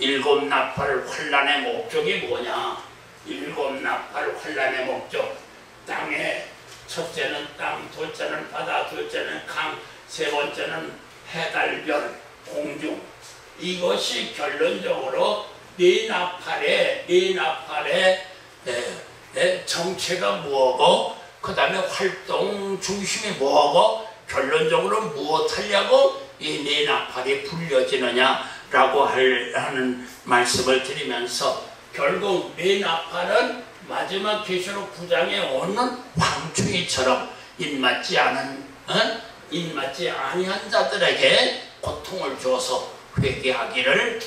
일곱 나팔 환란의 목적이 뭐냐? 일곱 나팔 환란의 목적, 땅에 첫째는 땅, 둘째는 바다, 둘째는 강, 세 번째는 해달별, 공중. 이것이 결론적으로 네 나팔의 정체가 뭐고, 그 다음에 활동 중심이 뭐고, 결론적으로 무엇 하려고 이 네 나팔이 불려지느냐 라고 하는 말씀을 드리면서, 결국 네 나팔은 마지막 계시록 9장에 오는 황충이처럼 인맞지 아니한 자들에게 고통을 줘서 회개하기를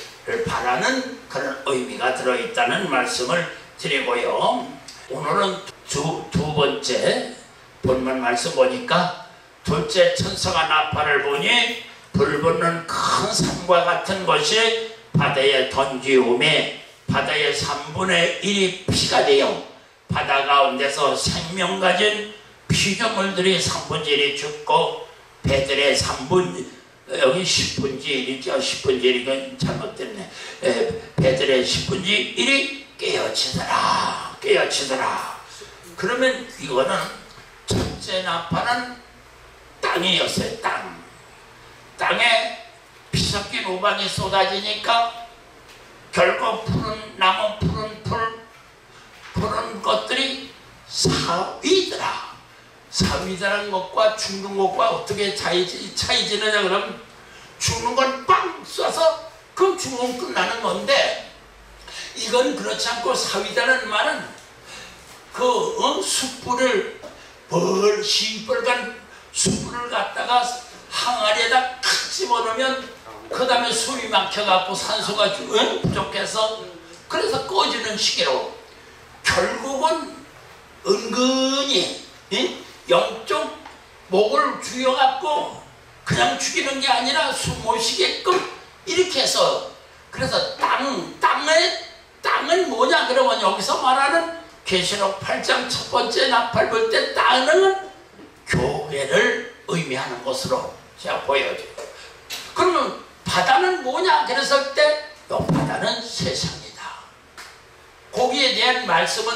바라는 그런 의미가 들어있다는 말씀을 드리고요. 오늘은 두 번째 본문 말씀 보니까, 둘째 천사가 나팔을 보니 불 붙는 큰 산과 같은 것이 바다에 던지오매 바다의 3분의 1이 피가 되어 바다 가운데서 생명 가진 피조물들이 3분의 1이 죽고, 배들의 3분, 여기 10분의 1이죠. 10분의 1이건 잘못됐네. 배들의 10분의 1이 깨어치더라. 그러면 이거는 첫째 나팔은 땅이었어요. 땅에 피 섞인 우박이 쏟아지니까 결국 푸른 나무, 푸른 것들이 사위더라는 것과 죽는 것과 어떻게 차이지느냐 그러면, 죽는 건 빵 쏴서 그 죽으면 끝나는 건데, 이건 그렇지 않고 사위다는 말은 숯불을 시뻘간 숯불을 갖다가 항아리에다 탁 집어넣으면 그 다음에 숨이 막혀갖고 산소가 부족해서 그래서 꺼지는 시기로, 결국은 은근히 영적 목을 죽여갖고 그냥 죽이는 게 아니라 숨 못 쉬게끔 이렇게 해서, 그래서 땅은 뭐냐 그러면 여기서 말하는 계시록 8장 첫 번째 나팔 불 때 땅은 교회를 의미하는 것으로 제가 보여줘요. 그러면 바다는 뭐냐 그랬을 때, 바다는 세상이다. 거기에 대한 말씀은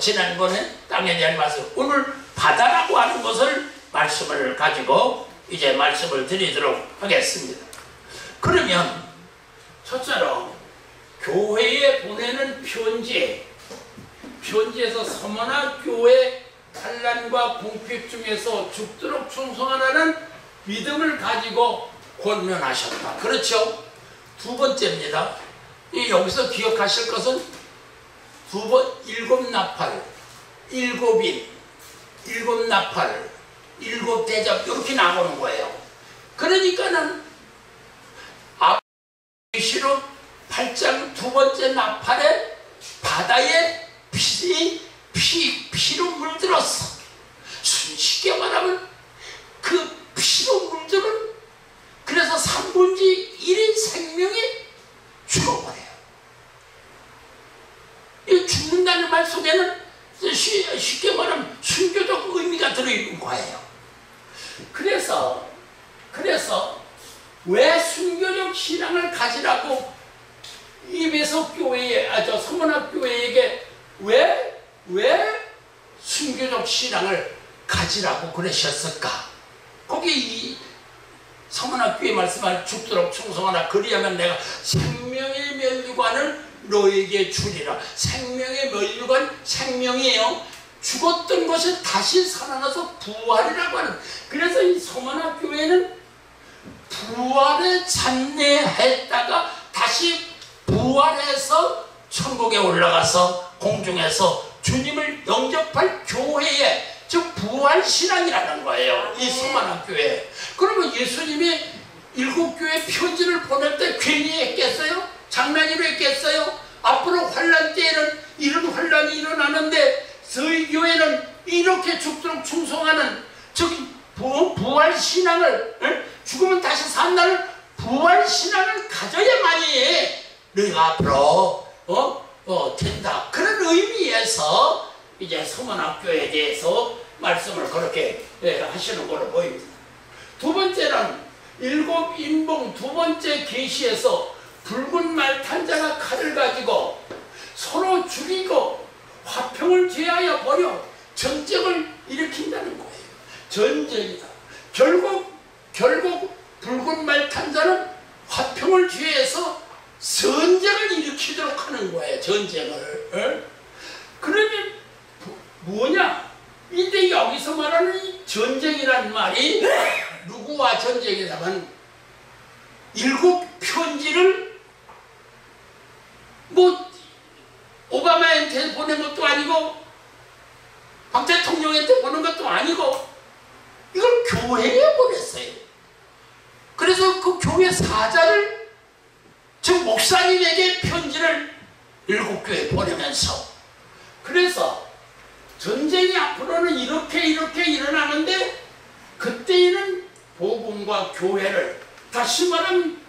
지난번에 땅에 대한 말씀, 오늘 바다라고 하는 것을 말씀을 가지고 이제 말씀을 드리도록 하겠습니다. 그러면 첫째로 교회에 보내는 편지에서 서머나 교회 환난과 궁핍 중에서 죽도록 충성하라는 믿음을 가지고 권면하셨다. 그렇죠? 두 번째입니다. 여기서 기억하실 것은 일곱 나팔, 일곱 나팔, 일곱 대접 이렇게 나오는 거예요. 그러니까는 계시록 8장 두 번째 나팔에 바다에 피로 물들었어. 쉽게 말하면 그 피로 물들은, 그래서 3분의 1의 생명이 죽어버려요. 이 죽는다는 말 속에는 쉽게 말하면 순교적 의미가 들어있는 거예요. 그래서 왜 순교적 신앙을 가지라고 이베소 교회에, 서문학 교회에게 왜 순교적 신앙을 가지라고 그러셨을까? 거기 이 서문학 교회 말씀할 죽도록 충성하라. 그리하면 내가 생명의 면류관을 너에게 주리라. 생명의 면류관, 생명이에요. 죽었던 것이 다시 살아나서 부활이라고 하는. 그래서 이 서문학 교회는 부활에 참여했다가 다시 부활해서 천국에 올라가서 공중에서 주님을 영접할 교회에, 즉 부활신앙이라는 거예요. 이 서문학 교회. 그러면 예수님이 일곱 교회 편지를 보낼 때 괜히 했겠어요? 장난으로 했겠어요? 앞으로 환란 때에는 이런 환란이 일어나는데 저희 교회는 이렇게 죽도록 충성하는 저기 부활신앙을, 죽으면 다시 산다는 부활신앙을 가져야만이 너희가 앞으로 된다. 그런 의미에서 이제 서문학교에 대해서 말씀을 그렇게 하시는 걸로 보입니다. 두 번째는 일곱 인봉 두 번째 계시에서 붉은 말 탄 자가 칼을 가지고 서로 죽이고 화평을 제하여 버려 전쟁을 일으킨다는 거예요. 전쟁이다. 결국 붉은 말 탄 자는 화평을 취해서 전쟁을 일으키도록 하는 거예요. 전쟁을. 그러면 뭐냐? 이때 여기서 말하는 이 전쟁이란 말이 누구와 전쟁이냐면 일곱 편지를 뭐 오바마한테 보낸 것도 아니고 박 대통령한테 보낸 것도 아니고 이걸 교회에 보냈어요. 그래서 그 교회 사자를 즉 목사님에게 편지를 일곱 교회에 보내면서 그래서 전쟁이 앞으로는 이렇게 일어나는데 그때에는 복음과 교회를 다시 말하면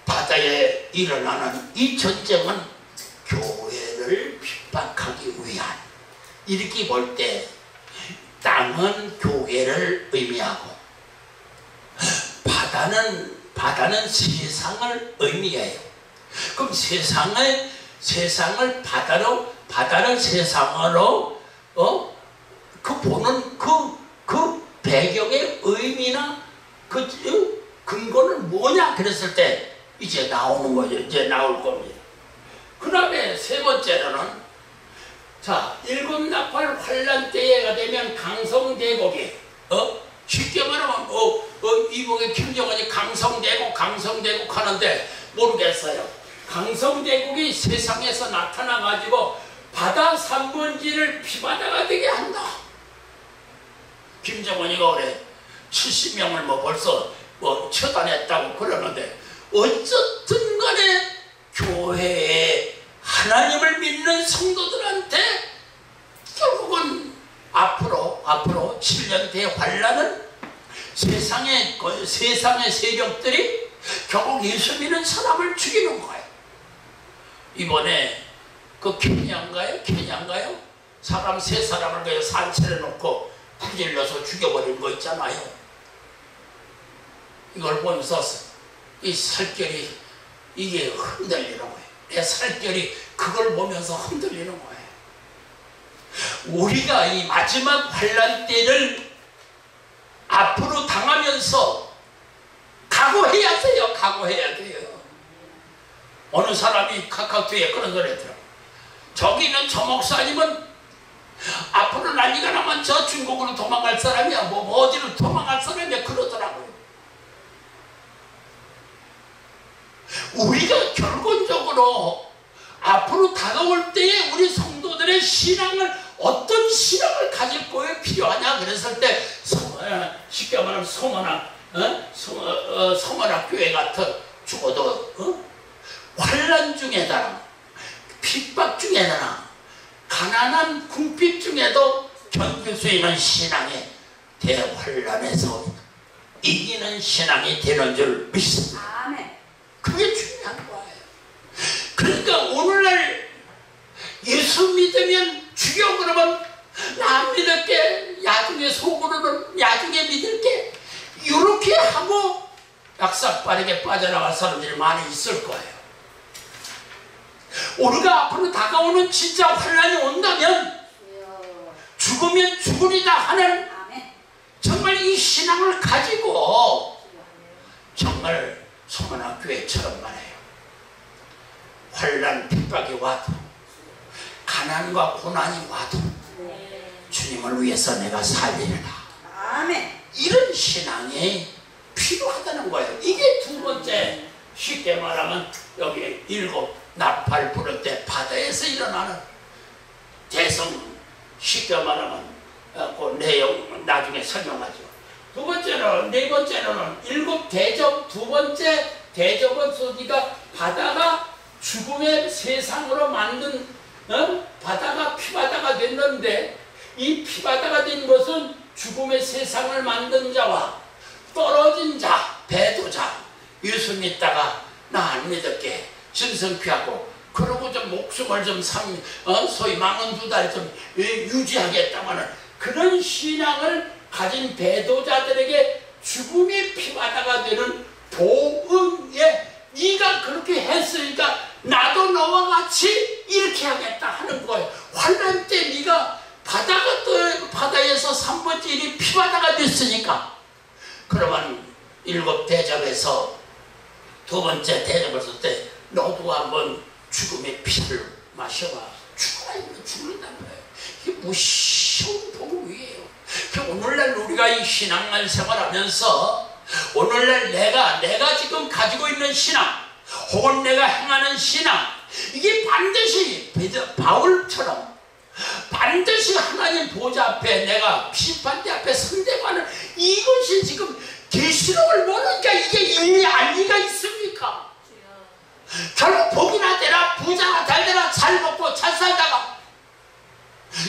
바다에 일어나는 이 전쟁은 교회를 핍박하기 위한 이렇게 볼 때 땅은 교회를 의미하고 바다는 세상을 의미해요. 그럼 세상을 바다를 세상으로 그 보는 그 배경의 의미나 그 근거는 뭐냐 그랬을 때 이제 나오는 거죠. 이제 나올 겁니다. 그 다음에 세 번째로는 자 일곱 나팔 환란 때가 되면 강성대국이 쉽게 말하면 이북의 김정은이 강성대국 하는데 모르겠어요. 강성대국이 세상에서 나타나가지고 바다 3분지를 피바다가 되게 한다. 김정은이가 그래 70명을 뭐 벌써 처단했다고 그러는데 어쨌든 간에 교회에 하나님을 믿는 성도들한테 결국은 앞으로 7년 대환란은 세상의 세력들이 결국 예수 믿는 사람을 죽이는 거예요. 이번에 그 케냐인가요? 사람 세 사람을 그냥 산채를 놓고 부질러서 죽여버린 거 있잖아요. 이걸 보면서 이 살결이 이게 흔들리는 거예요. 내 살결이 그걸 보면서 흔들리는 거예요. 우리가 이 마지막 환란 때를 앞으로 당하면서 각오해야 돼요. 어느 사람이 카카오톡에 그런 소리 했더라고요. 저기는 저 목사님은 앞으로 난리가 나면 저 중국으로 도망갈 사람이야. 뭐 어디로 도망갈 사람이야. 그러더라고요. 우리가 결론적으로 앞으로 다가올 때에 우리 성도들의 신앙을 어떤 신앙을 가질 거에 필요하냐 그랬을 때 쉽게 말하면 서문학 교회 같은 죽어도 환란 중에다가 핍박 중에다가 가난한 궁핍 중에도 견딜 수 있는 신앙의 대환란에서 이기는 신앙이 되는 줄 믿습니다. 아멘. 그게 중요한 거예요. 그러니까 오늘날 예수 믿으면 죽여 그러면 나 믿을게 야중에 속으로는 야중에 믿을게 이렇게 하고 약삭빠르게 빠져나갈 사람들이 많이 있을 거예요. 우리가 앞으로 다가오는 진짜 환란이 온다면 죽으면 죽으리다 하는 정말 이 신앙을 가지고 정말 서문학교회처럼 말해요. 환란 핍박이 와도 가난과 고난이 와도 주님을 위해서 내가 살리리라. 이런 신앙이 필요하다는 거예요. 이게 두 번째, 쉽게 말하면 여기 일곱 나팔 부를 때 바다에서 일어나는 대성, 쉽게 말하면 그 내용 나중에 설명하죠. 두 번째는, 네 번째는 일곱 대접, 두 번째 대접은 소리가 바다가 죽음의 세상으로 만든 바다가 피바다가 됐는데, 이 피바다가 된 것은 죽음의 세상을 만든 자와 떨어진 자, 배도자, 예수 믿다가 나 안 믿을게, 신성피하고 그러고 좀 목숨을 좀 소위 42달 좀 유지하겠다마는 그런 신앙을 가진 배도자들에게 죽음이 피바다가 되는 도응에, 네가 그렇게 했으니까 나도 너와 같이 이렇게 하겠다 하는 거예요. 환난 때 네가 바다에서 3분의 1이 피바다가 됐으니까, 그러면 일곱 대접에서 두 번째 대접을 쓸 때 너도 한번 죽음의 피를 마셔봐. 죽으면 죽는다는 거예요. 이게 무시한 복음이에요. 오늘날 우리가 이 신앙을 생활하면서 오늘날 내가 지금 가지고 있는 신앙, 혹은 내가 행하는 신앙, 이게 반드시 바울처럼 반드시 하나님 보좌 앞에 내가 심판대 앞에 선대고 하는, 이것이 지금 계시록을 모르니까 이게 일리 알리가 있습니까? 결국 복이나 되라, 부자나 잘 되라, 잘 먹고 잘 살다가,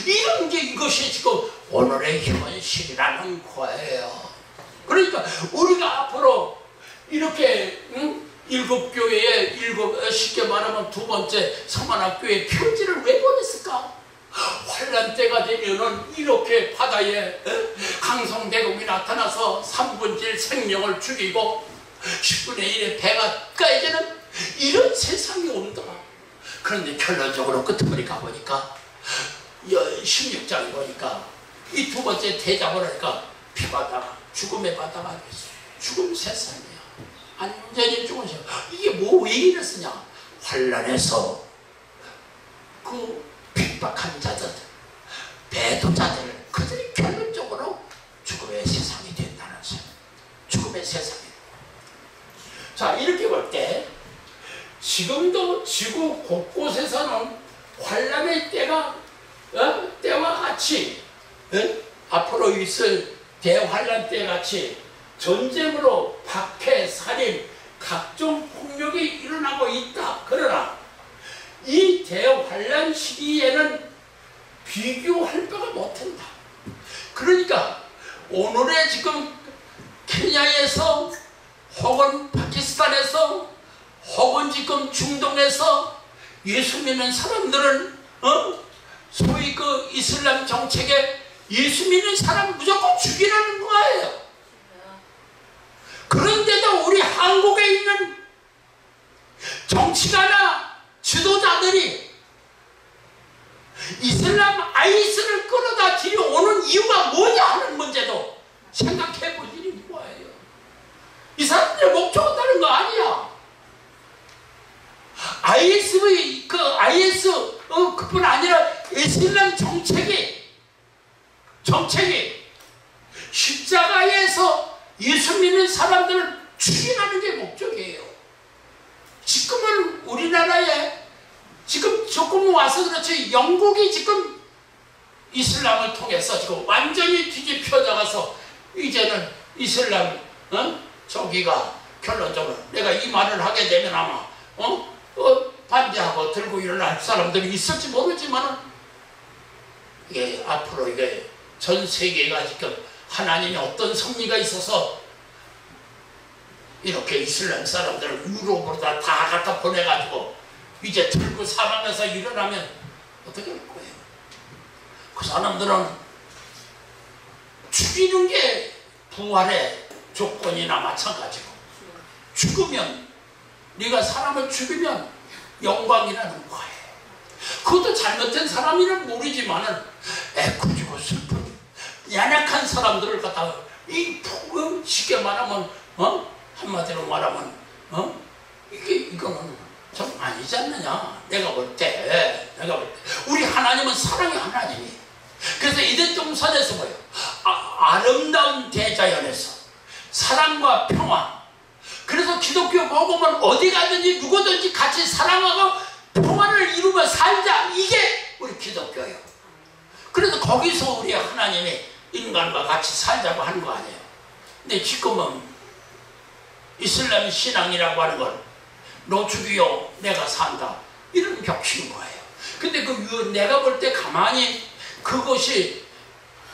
이런 게 이것이 지금 오늘의 현실이라는 거예요. 그러니까 우리가 앞으로 이렇게 일곱 교회에 쉽게 말하면 두 번째 서만학교에 편지를 왜 보냈을까? 환란 때가 되면은 이렇게 바다에 강성대공이 나타나서 3분의 1 생명을 죽이고 10분의 1의 배가 까이지는 이런 세상이 온다. 그런데 결론적으로 끝머리 가보니까 16장에 보니까 이 두 번째 대답을 하니까 피바다가 죽음의 바다가 됐어요. 죽음 세상이야. 완전히 죽은 세상. 이게 왜 이랬으냐? 환란에서 그 핍박한 자들, 배도자들, 그들이 결론적으로 죽음의 세상이 된다는 거예요. 죽음의 세상이. 자, 이렇게 볼 때 지금도 지구 곳곳에서는 환란의 때와 같이 앞으로 있을 대환란 때 같이 전쟁으로 박해, 살인, 각종 폭력이 일어나고 있다. 그러나 이 대환란 시기에는 비교할 바가 못한다. 그러니까 오늘의 지금 케냐에서 혹은 파키스탄에서 혹은 지금 중동에서 예수 믿는 사람들은 소위 그 이슬람 정책에 예수 믿는 사람 무조건 죽이라는 거예요. 그런데도 우리 한국에 있는 정치가나 지도자들이 이슬람 아이스를 끌어다 들여오는 이유가 뭐냐 하는 문제도 생각해 볼 일이 뭐예요. 이 사람들의 목적은 다른 거 아니야. 그뿐 아니라 이슬람 정책이 십자가에서 예수 믿는 사람들을 죽이라는 게 목적이에요. 지금은 우리나라에 지금 조금 와서 그렇지, 영국이 지금 이슬람을 통해서 지금 완전히 뒤집혀져가서 이제는 이슬람 저기가 결론적으로 내가 이 말을 하게 되면 아마 반대하고 들고 일어날 사람들이 있을지 모르지만 이게 앞으로 이게 전 세계가 지금 하나님의 어떤 섭리가 있어서 이렇게 이슬람 사람들을 유럽으로 다 갖다 보내가지고 이제 들고 사망해서 일어나면 어떻게 할 거예요? 그 사람들은 죽이는 게 부활의 조건이나 마찬가지고, 죽으면 네가 사람을 죽이면 영광이라는 거예요. 그것도 잘못된 사람이는 모르지만은 애꿎고 슬픈 연약한 사람들을 갖다가 쉽게 말하면 한마디로 말하면 이거는 좀 아니지 않느냐. 내가 볼 때 우리 하나님은 사랑의 하나님이에요. 그래서 이대동산에서 뭐예요? 아름다운 대자연에서 사랑과 평화. 그래서 기독교 복음은 어디 가든지 누구든지 같이 사랑하고 평화를 이루며 살자, 이게 우리 기독교예요. 그래서 거기서 우리 하나님이 인간과 같이 살자고 하는 거 아니에요. 근데 지금은 이슬람 신앙이라고 하는 건 너 죽이요 내가 산다 이런 격식인 거예요. 근데 그 내가 볼 때 가만히 그것이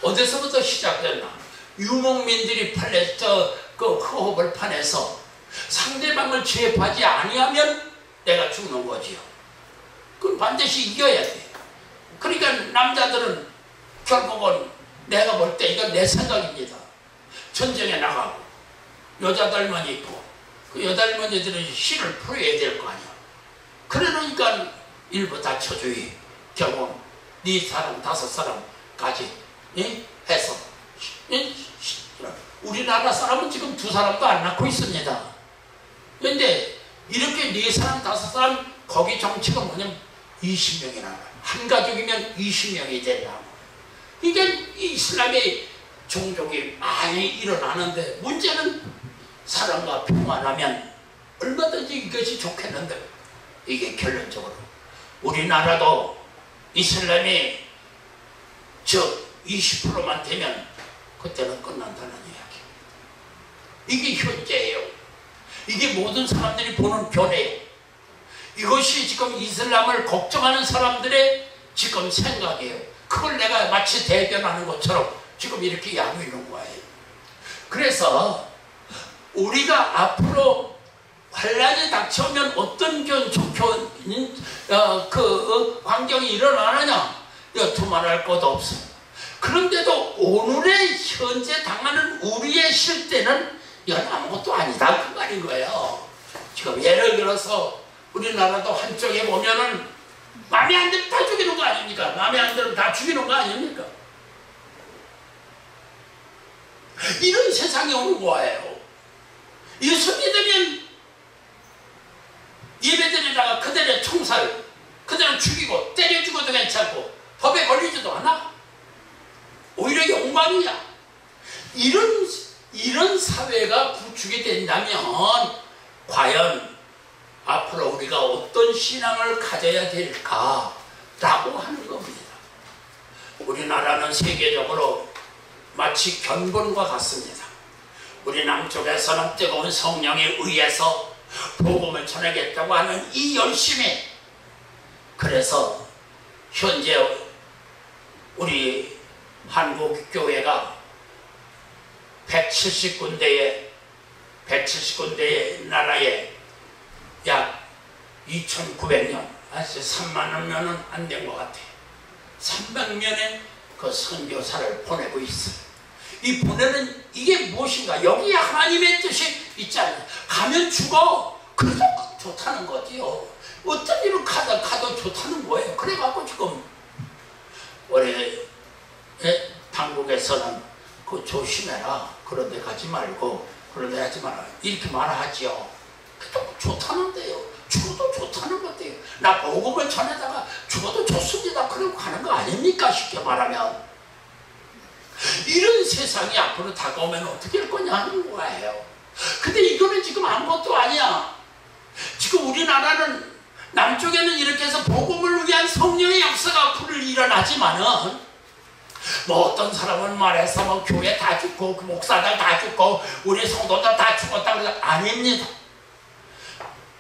어디서부터 시작됐나? 유목민들이 그 허벌판에서 상대방을 제압하지 아니하면 내가 죽는 거지요. 그건 반드시 이겨야 돼. 그러니까 남자들은 결국은 내가 볼 때 이건 내 생각입니다. 전쟁에 나가고 여자들만 있고 그 여자들만이들은 씨를 풀어야 될 거 아니야. 그러니까 일부 다처주의 결국 네 사람 5사람까지 해서 우리나라 사람은 지금 2사람도 안 낳고 있습니다. 그런데 이렇게 4사람 5사람 거기 정치가 뭐냐면 20명이나 한 가족이면 20명이 된다. 그러니까 이슬람의 종족이 많이 일어나는데 문제는 사랑과 평화라면 얼마든지 이것이 좋겠는데 이게 결론적으로 우리나라도 이슬람이 20%만 되면 그때는 끝난다는 이야기. 이게 현재예요. 이게 모든 사람들이 보는 견해예요. 이것이 지금 이슬람을 걱정하는 사람들의 지금 생각이에요. 그걸 내가 마치 대변하는 것처럼 지금 이렇게 하고 있는 거예요. 그래서 우리가 앞으로 환란이 닥쳐오면 어떤 환경이 일어나느냐 두말할 것도 없어. 그런데도 오늘의 현재 당하는 우리의 실태는 이건 아무것도 아니다 그 말인 거예요. 지금 예를 들어서 우리나라도 한쪽에 보면은 마음에 안 들면 다 죽이는 거 아닙니까? 마음에 안 들면 다 죽이는 거 아닙니까? 이런 세상이 오는 거예요. 예수님 되면 예배드리다가 그대로 총살, 그대로 죽이고 때려 죽어도 괜찮고 법에 걸리지도 않아. 오히려 영광이야. 이런 사회가 구축이 된다면 과연 앞으로 우리가 어떤 신앙을 가져야 될까라고 하는 겁니다. 우리나라는 세계적으로 마치 견본과 같습니다. 우리 남쪽에서는 뜨거운 성령에 의해서 복음을 전하겠다고 하는 이 열심에 그래서 현재 우리 한국교회가 170군데의 나라에 약 2900년, 3만 명은 안 된 것 같아요. 300명의 그 선교사를 보내고 있어요. 이 보내는 이게 무엇인가? 여기에 하나님의 뜻이 있잖아요. 가면 죽어. 그래도 좋다는 거지요. 어떤 일을 가도 좋다는 거예요. 그래갖고 지금 올해 당국에서는 그 조심해라. 그런 데 가지 말고 그런 데 하지 마라. 이렇게 말하지요. 그래도 좋다는데요. 죽어도 좋다는 건데요. 나 복음을 전에다가 죽어도 좋습니다. 그러고 가는 거 아닙니까? 쉽게 말하면. 이런 세상이 앞으로 다가오면 어떻게 할 거냐 하는 거예요. 근데 이거는 지금 아무것도 아니야. 지금 우리나라는 남쪽에는 이렇게 해서 복음을 위한 성령의 역사가 앞으로 일어나지만은 뭐 어떤 사람은 말해서 뭐 교회 다 죽고 그 목사들 다 죽고 우리 성도들 다 죽었다 그래서 아닙니다.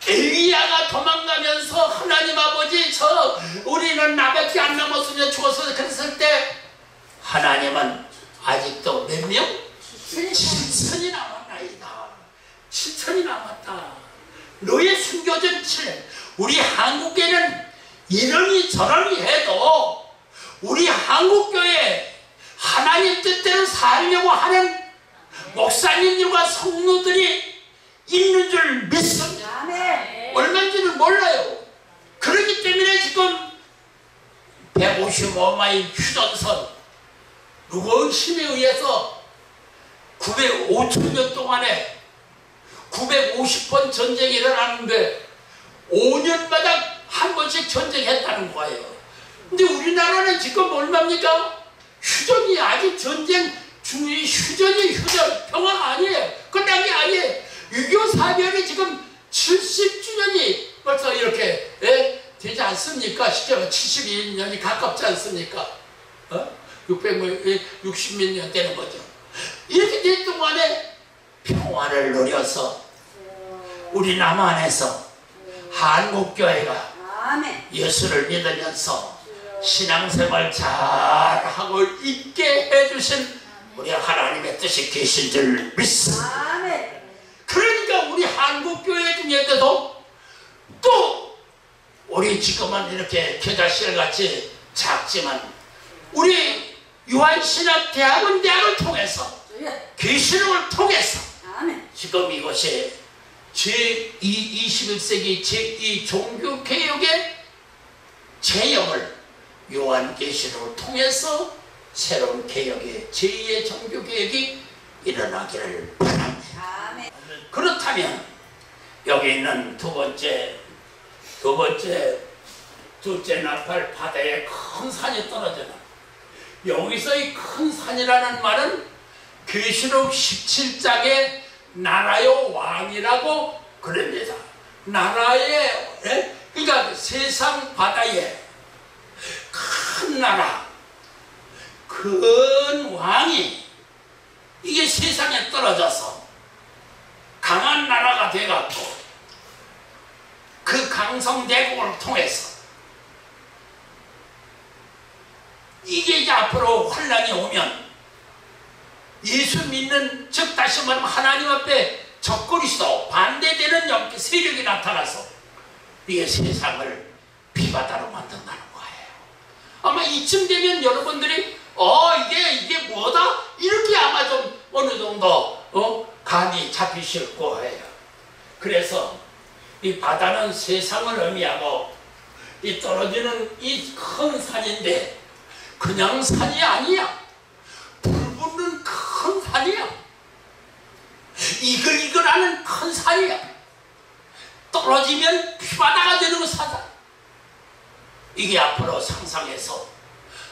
엘리야가 도망가면서 하나님 아버지 우리는 나밖에 안 남았으면 죽었어 그랬을 때 하나님은 아직도 몇 명? 7천이 남았나이다. 7천이 남았다. 너의 순교전 7년. 우리 한국교회는 이러니 저러니 해도 우리 한국교회 하나님 뜻대로 살려고 하는 목사님들과 성도들이 있는 줄 믿습니다. 얼마인지는 몰라요. 그렇기 때문에 지금 155마일 휴전선 누구의 힘에 의해서 5천년 동안에 950번 전쟁이 일어났는데 5년마다 한 번씩 전쟁했다는 거예요. 근데 우리나라는 지금 얼마입니까? 휴전이 아직 전쟁 중이 휴전 평화가 아니에요. 끝난 게 아니에요. 6.25 사변이 지금 70주년이 벌써 이렇게 되지 않습니까? 실제로 71년이 가깝지 않습니까? 60몇 년 되는 거죠. 이렇게 될 동안에 평화를 누려서 우리 남한에서 한국교회가 예수를 믿으면서 신앙생활 잘하고 있게 해주신 우리 하나님의 뜻이 계신 줄 믿습니다. 그러니까 우리 한국교회 중에도 또 우리 지금은 이렇게 겨자씨같이 작지만 우리 유한신학대학을 통해서 계시록을 통해서 지금 이것이 제21세기 제2 종교개혁의 제형을 요한계시록을 통해서 새로운 개혁의 제2의 종교개혁이 일어나기를 바랍니다. 그렇다면 여기 있는 둘째 나팔 바다에 큰 산이 떨어져나 여기서 이 큰 산이라는 말은 계시록 17장에 나라의 왕이라고 그럽니다. 나라의 그러니까 세상 바다에 큰 나라 큰 왕이 이게 세상에 떨어져서 강한 나라가 돼갖고 그 강성대국을 통해서 이게 이제 앞으로 환란이 오면 예수 믿는 즉 다시 말하면 하나님 앞에 적그리스도 반대되는 세력이 나타나서 이게 세상을 피바다로 만든다는 거예요. 아마 이쯤 되면 여러분들이 이게 뭐다? 이렇게 아마 좀 어느 정도 감이 잡히실 거예요. 그래서 이 바다는 세상을 의미하고 이 떨어지는 이 큰 산인데 그냥 산이 아니야. 불 붙는 큰 산이야. 이글이글하는 큰 산이야. 떨어지면 피바다가 되는 산이야. 이게 앞으로 상상해서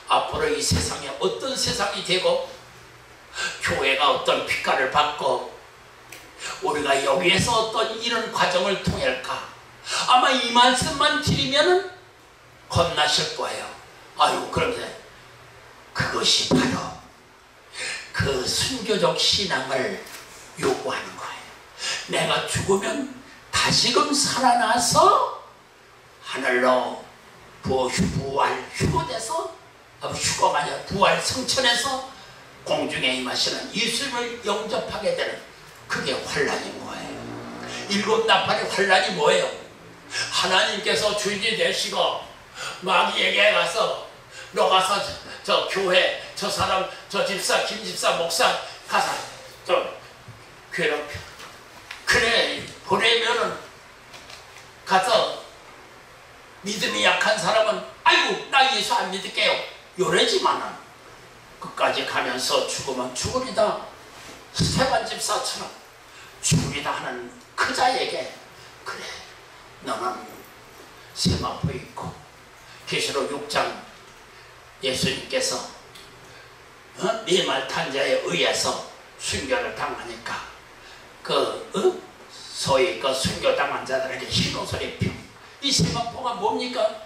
앞으로 이 세상에 어떤 세상이 되고 교회가 어떤 빛깔을 받고 우리가 여기에서 어떤 이런 과정을 통할까 아마 이 말씀만 드리면은 겁나실 거예요. 아유 그런데 그것이 바로 그 순교적 신앙을 요구하는 거예요. 내가 죽으면 다시금 살아나서 하늘로 부활 휴거돼서 휴거가 아니라 부활 성천에서 공중에 임하시는 예수님을 영접하게 되는 그게 환란인 거예요. 일곱 나팔의 환란이 뭐예요? 하나님께서 주인이 되시고 마귀에게 가서 너 가서 저 교회 저 사람 저 집사 김 집사 목사 가서 좀 괴롭혀. 그래 보내면은 가서 믿음이 약한 사람은 아이고 나 예수 안 믿을게요 요래지만은 끝까지 가면서 죽으면 죽으리다 스테반 집사처럼 죽으리다 하는 그 자에게 그래 너는 세마포에 있고 계시록 6장 예수님께서 네 말 탄자에 의해서 순교를 당하니까 소위 그 순교당한 자들에게 흰옷을 입혀. 이 세마포가 뭡니까?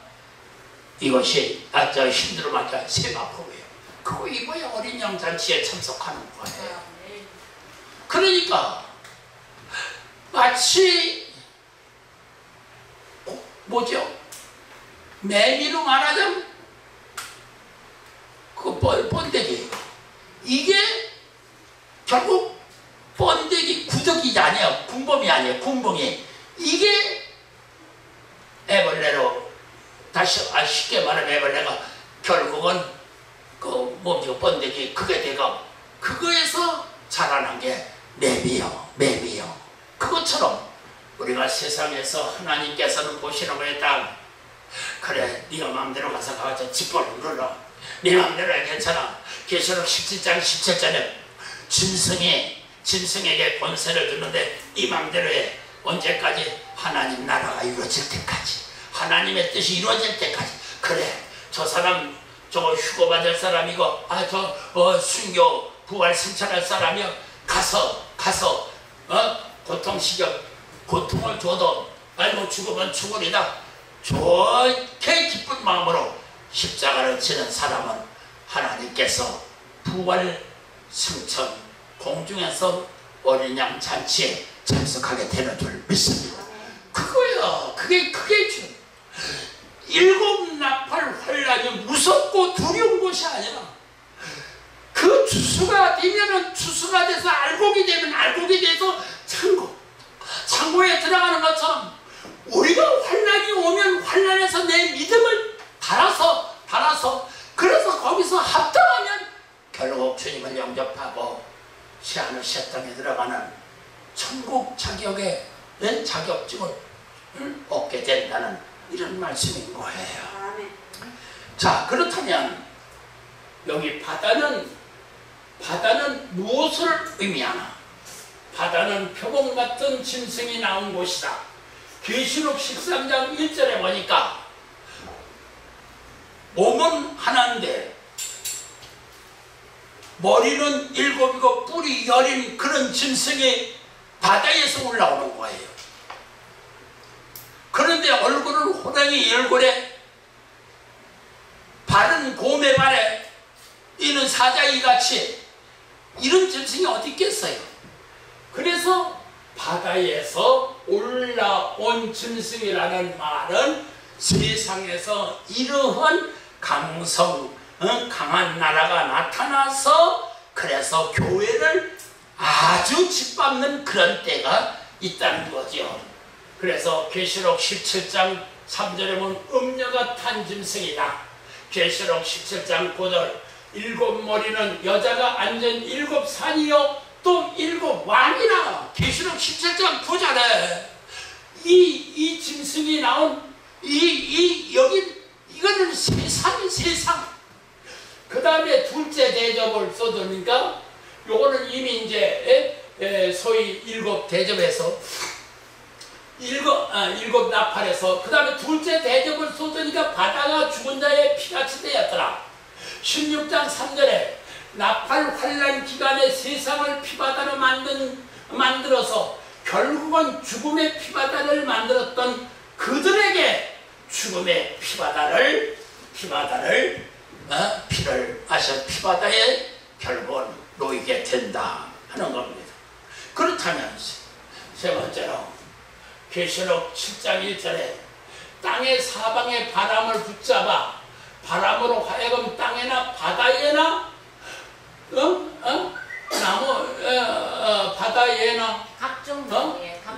이것이 힘들어 말까 세마포예요. 그거 입어야 어린 양 잔치에 참석하는 거예요. 그러니까 마치 뭐죠? 매미로 말하자면 그 번데기 이게 결국 번데기 구더기 아니야. 군범이 아니야. 군봉이 이게 애벌레로 다시 쉽게 말하면 애벌레가 결국은 그 뭡니까 번데기 그게 돼가 그거에서 자라난 게 매미요. 그것처럼 우리가 세상에서 하나님께서는 보시는 거에 딱 그래 네가 마음대로 가서 집벌을 눌러 네 마음대로 해 괜찮아. 계시록 17장 17절에 짐승에게 권세를 주는데 네 마음대로 해. 언제까지? 하나님 나라가 이루어질 때까지 하나님의 뜻이 이루어질 때까지. 그래 저 사람 저거 휴거받을 사람이고 순교 부활 승천할 사람이요 가서 고통을 줘도 아이고 죽으면 죽으리다 좋게 기쁜 마음으로 십자가를 지는 사람은 하나님께서 부활 승천 공중에서 어린 양 잔치에 참석하게 되는 줄 믿습니다. 그거요. 그게 일곱 나팔 환란이 무섭고 두려운 것이 아니라 그 추수가 되면은 추수가 돼서 알곡이 되면 알곡이 돼서 창고에 들어가는 것처럼 우리가 환란이 오면 환란에서 내 믿음을 달아서 그래서 거기서 합당하면 결국 주님을 영접하고 새하늘 새 땅에 들어가는 천국 자격의 자격증을 얻게 된다는 이런 말씀인 거예요. 자, 그렇다면 여기 바다는 무엇을 의미하나? 바다는 표범 같은 짐승이 나온 곳이다. 계시록 13장 1절에 보니까 몸은 하나인데 머리는 일곱이고 뿔이 여린 그런 짐승이 바다에서 올라오는 거예요. 그런데 얼굴은 호랑이 얼굴에 발은 곰의 발에 이는 사자이같이 이런 짐승이 어디 있겠어요? 그래서 바다에서 올라온 짐승이라는 말은 세상에서 이러한 강한 나라가 나타나서 그래서 교회를 아주 짓밟는 그런 때가 있다는 거죠. 그래서 계시록 17장 3절에 보면 음녀가 탄 짐승이다. 계시록 17장 9절 일곱 머리는 여자가 앉은 일곱 산이요 또 일곱 왕이라. 계시록 17장 9절에 이 짐승이 나온 여기 이거는 세상. 그 다음에 둘째 대접을 써두니까 요거는 이미 이제 소위 일곱 대접에서 일곱 나팔에서 그 다음에 둘째 대접을 쏟으니까 바다가 죽은 자의 피같이 되었더라. 16장 3절에 나팔 환란 기간에 세상을 피바다로 만들어서 결국은 죽음의 피바다를 만들었던 그들에게 죽음의 피를 마셔 피바다에 결국은 놓이게 된다 하는 겁니다. 그렇다면 세 번째로 계시록 7장 1절에 땅의 사방에 바람을 붙잡아 바람으로 하여금 땅에나 바다에나 바다에나 각종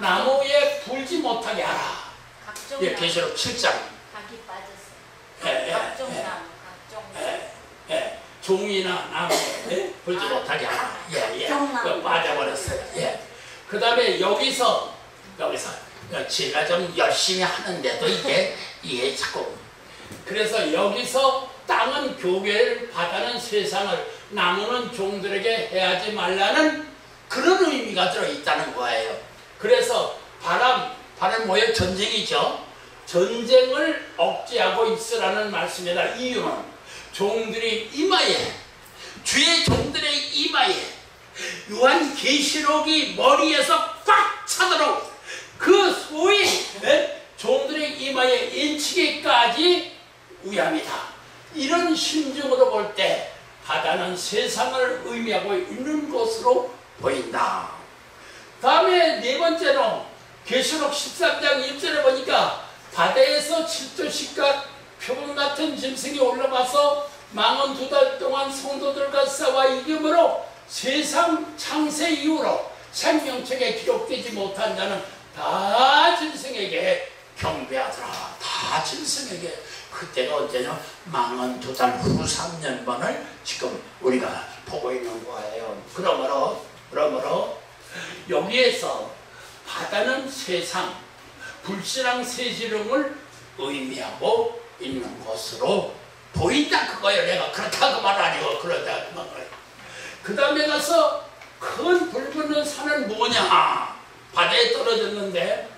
나무에 불지 못하게 하라. 각종 예, 계시록 7장. 각이 빠졌어요. 각종 나무, 각종 종이나 나무에 불지 못하게 하라. 그 빠져버렸어요. 그 다음에 여기서 제가 좀 열심히 하는데도 이게 자꾸. 그래서 여기서 땅은 교회를, 바다는 세상을, 나무는 종들에게 해하지 말라는 그런 의미가 들어있다는 거예요. 그래서 바람 뭐예요? 전쟁이죠. 전쟁을 억제하고 있으라는 말씀이다. 이유는 종들이 이마에, 주의 종들의 이마에 요한 계시록이 머리에서 꽉 차도록 그 소위 종들의 이마에 인치기까지 위함이다. 이런 심정으로 볼 때 바다는 세상을 의미하고 있는 것으로 보인다. 다음에 네 번째로 계시록 13장 1절에 보니까 바다에서 7조씩각 표범 같은 짐승이 올라가서 망원 2달 동안 성도들과 싸워 이김으로 세상 창세 이후로 생명책에 기록되지 못한 자는 다 짐승에게 경배하더라. 다 짐승에게. 그때가 언제냐? 망원 2달 후 3년반을 지금 우리가 보고 있는 거예요. 그러므로 여기에서 바다는 세상, 불신앙 세지름을 의미하고 있는 것으로 보인다 그거예요. 내가 그렇다고 말 아니고 그러다 그 말이에요. 그 다음에 가서 큰 불 붙는 산은 뭐냐? 바다에 떨어졌는데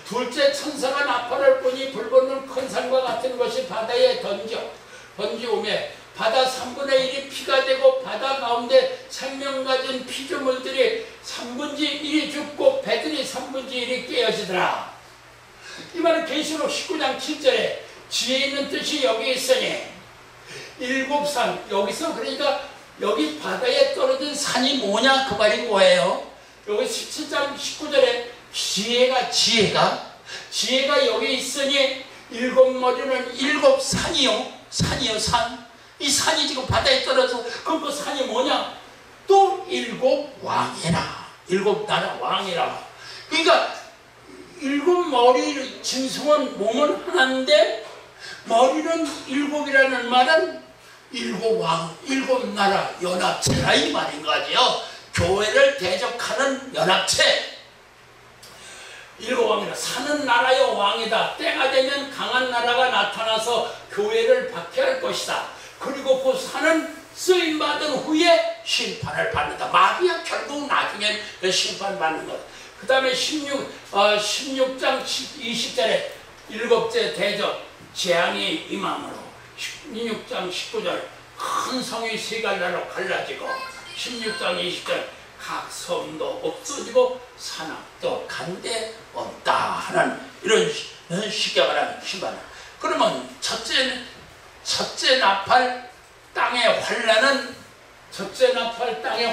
둘째 천사가 나팔을 부니 불 붙는 큰 산과 같은 것이 바다에 던지오매 바다 3분의 1이 피가 되고 바다 가운데 생명 가진 피조물들이 3분의 1이 죽고 배들이 3분의 1이 깨어지더라. 이 말은 계시록 19장 7절에 지혜 있는 뜻이 여기 있으니 일곱 산, 여기서 그러니까 여기 바다에 떨어진 산이 뭐냐 그 말인 거예요. 여기 17장 19절에 지혜가 여기 있으니 일곱 머리는 일곱 산이요 산. 이 산이 지금 바다에 떨어져. 그럼 그 산이 뭐냐? 또 일곱 왕이라. 일곱 나라 왕이라. 그러니까 일곱 머리 짐승은 몸은 하나인데 머리는 일곱이라는 말은 일곱 왕, 일곱 나라 연합체라 이 말인 거지요. 교회를 대적하는 연합체. 일곱 왕이라. 사는 나라의 왕이다. 때가 되면 강한 나라가 나타나서 교회를 박해할 것이다. 그리고 그 산은 쓰임받은 후에 심판을 받는다. 마귀야 결국 나중에 심판받는 것. 그 다음에 16장 20절에 일곱째 대적 재앙이 임함으로 16장 19절 큰 성이 세 갈라로 갈라지고 16장 20절 각 섬도 없어지고 산악도 간데 없다 하는 이런 시경을 심판을. 그러면 첫째 나팔 땅의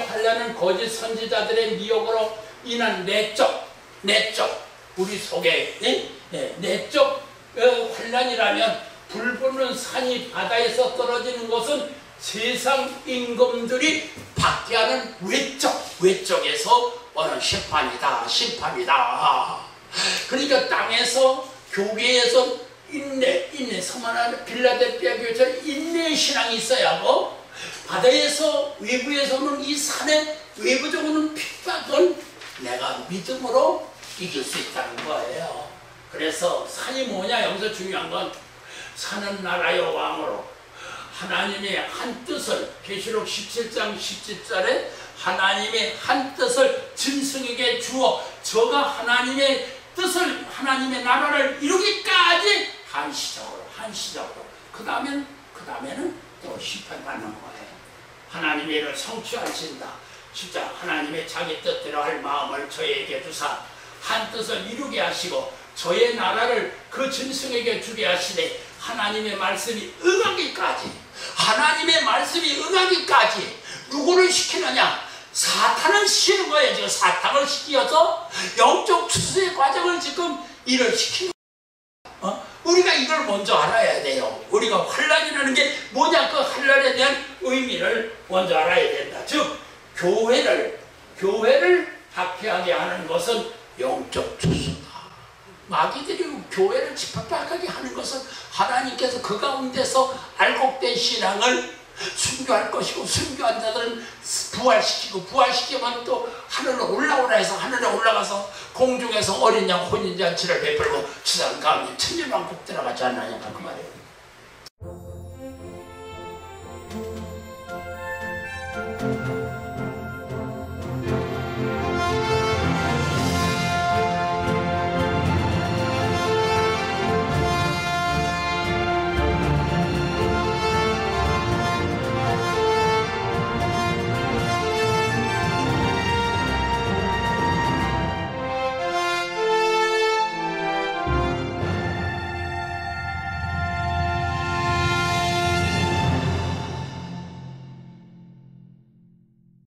환란은 거짓 선지자들의 미혹으로 인한 내적 우리 속에 내적 환란이라면 불붙는 산이 바다에서 떨어지는 것은 세상 임금들이 박해하는 외적에서 오는 심판이다. 그러니까 땅에서 교회에서 인내 서만한 빌라델피아 교회처럼 인내의 신앙이 있어야 하고, 바다에서 외부에서는 이 산의 외부적으로는 핍박은 내가 믿음으로 이길 수 있다는 거예요. 그래서 산이 뭐냐? 여기서 중요한 건 사는 나라의 왕으로 하나님의 한 뜻을, 계시록 17장 17절에 하나님의 한 뜻을 짐승에게 주어 저가 하나님의 뜻을, 하나님의 나라를 이루기까지 한시적으로 그 다음에는 또 심판받는 거예요. 하나님의 일을 성취하신다. 진짜 하나님의 자기 뜻대로 할 마음을 저에게 주사 한 뜻을 이루게 하시고 저의 나라를 그 짐승에게 주게 하시되 하나님의 말씀이 응하기까지 누구를 시키느냐? 사탄을 시키는 거예요. 지금 사탄을 시키어서 영적 추수의 과정을 지금 일을 시키는 거예요. 우리가 이걸 먼저 알아야 돼요. 우리가 환란이라는 게 뭐냐? 그 환란에 대한 의미를 먼저 알아야 된다. 즉 교회를 박해하게 하는 것은 영적 추수다. 마귀들이 교회를 집합하게 하는 것은 하나님께서 그 가운데서 알곡된 신앙을 순교할 것이고, 순교한 자들은 부활시키면 또 하늘로 올라오라 해서 하늘에 올라가서 공중에서 어린 양 혼인잔치를 베풀고 지상 가운데 천년왕국 들어가지 않느냐 그 말이에요.